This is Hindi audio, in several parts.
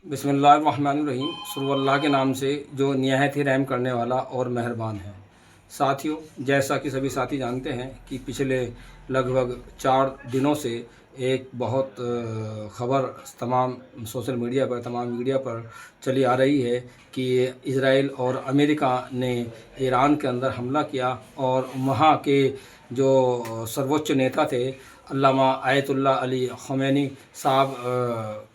बिस्मिल्लाहिर्रहमानिर्रहीम। शुरू अल्लाह के नाम से जो निहायत ही रहम करने वाला और मेहरबान है। साथियों, जैसा कि सभी साथी जानते हैं कि पिछले लगभग 4 दिनों से एक बहुत ख़बर तमाम सोशल मीडिया पर, तमाम मीडिया पर चली आ रही है कि इज़राइल और अमेरिका ने ईरान के अंदर हमला किया और वहाँ के जो सर्वोच्च नेता थे अल्लामा आयतुल्लाह अली ख़मैनी साहब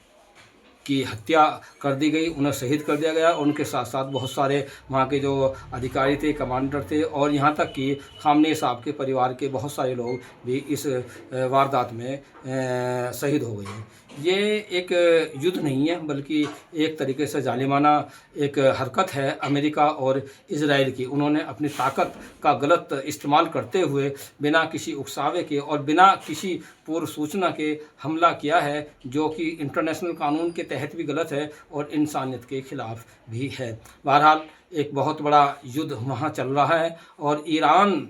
की हत्या कर दी गई, उन्हें शहीद कर दिया गया। उनके साथ साथ बहुत सारे वहाँ के जो अधिकारी थे, कमांडर थे और यहाँ तक कि खामनेई साहब के परिवार के बहुत सारे लोग भी इस वारदात में शहीद हो गए हैं। ये एक युद्ध नहीं है, बल्कि एक तरीके से जालिमाना एक हरकत है अमेरिका और इज़राइल की। उन्होंने अपनी ताकत का गलत इस्तेमाल करते हुए बिना किसी उकसावे के और बिना किसी पूर्व सूचना के हमला किया है, जो कि इंटरनेशनल कानून के तहत भी गलत है और इंसानियत के ख़िलाफ़ भी है। बहरहाल एक बहुत बड़ा युद्ध वहाँ चल रहा है और ईरान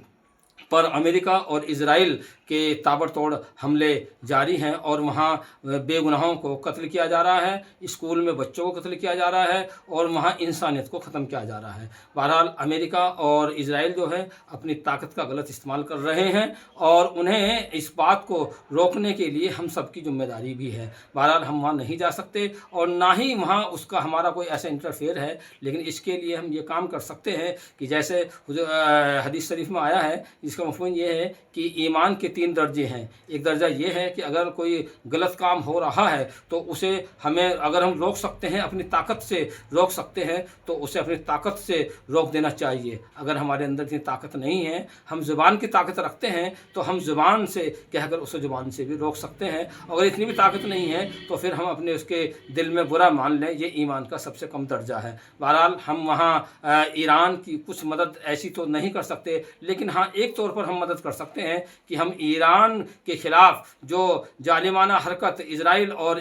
पर अमेरिका और इज़राइल के ताबड़तोड़ हमले जारी हैं और वहाँ बेगुनाहों को कत्ल किया जा रहा है, स्कूल में बच्चों को कत्ल किया जा रहा है और वहाँ इंसानियत को ख़त्म किया जा रहा है। बहरहाल अमेरिका और इज़राइल जो है अपनी ताकत का गलत इस्तेमाल कर रहे हैं और उन्हें इस बात को रोकने के लिए हम सब की जिम्मेदारी भी है। बहरहाल हम वहाँ नहीं जा सकते और ना ही वहाँ उसका हमारा कोई ऐसा इंटरफेयर है, लेकिन इसके लिए हम ये काम कर सकते हैं कि जैसे हदीस शरीफ में आया है, इसका मफ़हूम ये है कि ईमान के 3 दर्जे हैं। एक दर्जा ये है कि अगर कोई गलत काम हो रहा है तो उसे हमें, अगर हम रोक सकते हैं, अपनी ताकत से रोक सकते हैं, तो उसे अपनी ताकत से रोक देना चाहिए। अगर हमारे अंदर इतनी ताकत नहीं है, हम ज़ुबान की ताकत रखते हैं, तो हम ज़ुबान से कहकर उसे ज़ुबान से भी रोक सकते हैं। अगर इतनी भी ताकत नहीं है तो फिर हम अपने उसके दिल में बुरा मान लें, ये ईमान का सबसे कम दर्जा है। बहरहाल हम वहाँ ईरान की कुछ मदद ऐसी तो नहीं कर सकते, लेकिन हाँ, एक तौर पर हम मदद कर सकते हैं कि हम ईरान के ख़िलाफ़ जो जालिमाना हरकत इज़राइल और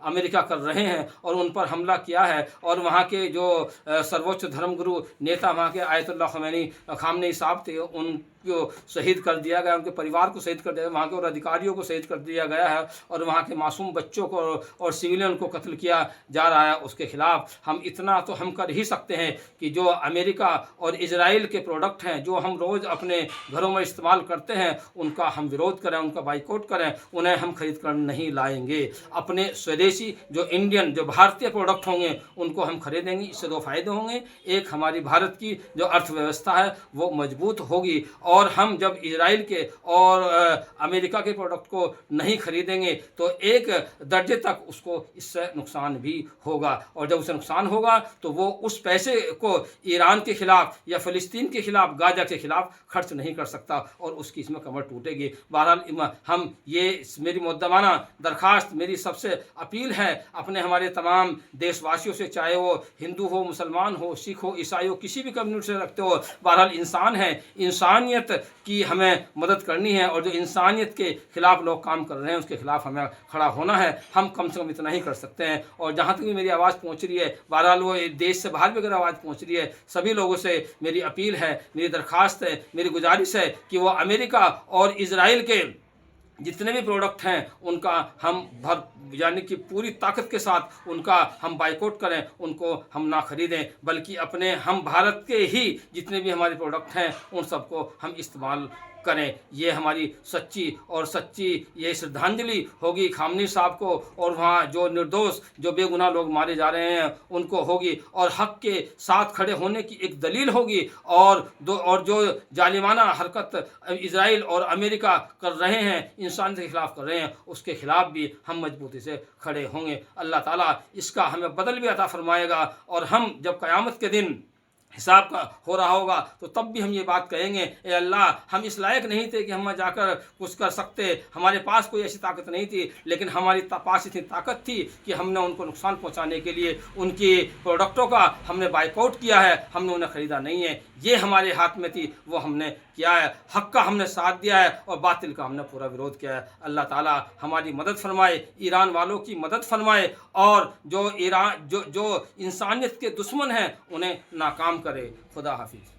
अमेरिका कर रहे हैं और उन पर हमला किया है और वहाँ के जो सर्वोच्च धर्मगुरु नेता वहाँ के आयतुल्लाह खामनेई साहब थे, उनको शहीद कर दिया गया, उनके परिवार को शहीद कर दिया गया, वहाँ के और अधिकारियों को शहीद कर दिया गया है और वहाँ के मासूम बच्चों को और सिविलियन को कत्ल किया जा रहा है। उसके ख़िलाफ़ हम इतना तो हम कर ही सकते हैं कि जो अमेरिका और इज़राइल के प्रोडक्ट हैं, जो हम रोज़ अपने घरों में इस्तेमाल करते हैं, उनका हम विरोध करें, उनका बाइकआउट करें, उन्हें हम खरीद कर नहीं लाएंगे। अपने स्वदेशी जो इंडियन, जो भारतीय प्रोडक्ट होंगे, उनको हम खरीदेंगे। इससे 2 फ़ायदे होंगे। एक, हमारी भारत की जो अर्थव्यवस्था है वो मजबूत होगी और हम जब इज़राइल के और अमेरिका के प्रोडक्ट को नहीं खरीदेंगे तो एक दर्जे तक उसको इससे नुकसान भी होगा और जब उसे नुकसान होगा तो वो उस पैसे को ईरान के ख़िलाफ़ या फ़लस्तीन के ख़िलाफ़, गाज़ा के ख़िलाफ़ खर्च नहीं कर सकता और उसकी इसमें कमर टूटेगी। बहरहाल हम ये, मेरी मुद्दमाना दरख्वास्त, मेरी सबसे अपील है अपने हमारे तमाम देशवासियों से, चाहे वो हिंदू हो, मुसलमान हो, सिख हो, ईसाई हो, किसी भी कम्युनिटी से रखते हो, बहरहाल इंसान है, इंसानियत की हमें मदद करनी है और जो इंसानियत के ख़िलाफ़ लोग काम कर रहे हैं उसके ख़िलाफ़ हमें खड़ा होना है। हम कम से कम इतना ही कर सकते हैं। और जहाँ तक भी मेरी आवाज़ पहुँच रही है, बहरहाल वो देश से बाहर भी अगर आवाज़ पहुँच रही है, सभी लोगों से मेरी अपील है, मेरी दरख्वास्त है, मेरी गुजारिश है कि वो अमेरिका और इज़राइल के जितने भी प्रोडक्ट हैं उनका हम यानी कि पूरी ताकत के साथ उनका हम बाइकआउट करें, उनको हम ना खरीदें, बल्कि अपने हम भारत के ही जितने भी हमारे प्रोडक्ट हैं उन सबको हम इस्तेमाल करें। ये हमारी सच्ची ये श्रद्धांजलि होगी खामनेई साहब को और वहाँ जो निर्दोष, जो बेगुनाह लोग मारे जा रहे हैं उनको होगी और हक़ के साथ खड़े होने की एक दलील होगी। और जो जालिमाना हरकत इज़राइल और अमेरिका कर रहे हैं, इंसानियत के ख़िलाफ़ कर रहे हैं, उसके ख़िलाफ़ भी हम मजबूती से खड़े होंगे। अल्लाह ताला इसका हमें बदल भी अता फ़रमाएगा और हम जब क़यामत के दिन हिसाब का हो रहा होगा तो तब भी हम ये बात कहेंगे, ए अल्लाह, हम इस लायक नहीं थे कि हम जाकर कुछ कर सकते, हमारे पास कोई ऐसी ताकत नहीं थी, लेकिन हमारे पास इतनी ताकत थी कि हमने उनको नुकसान पहुंचाने के लिए उनकी प्रोडक्टों का हमने बाइकआउट किया है, हमने उन्हें ख़रीदा नहीं है। ये हमारे हाथ में थी, वो हमने किया है। हक़ का हमने साथ दिया है और बातिल का हमने पूरा विरोध किया है। अल्लाह ताला हमारी मदद फरमाए, ईरान वालों की मदद फरमाए और जो इंसानियत के दुश्मन हैं उन्हें नाकाम करे। खुदा हाफिज़।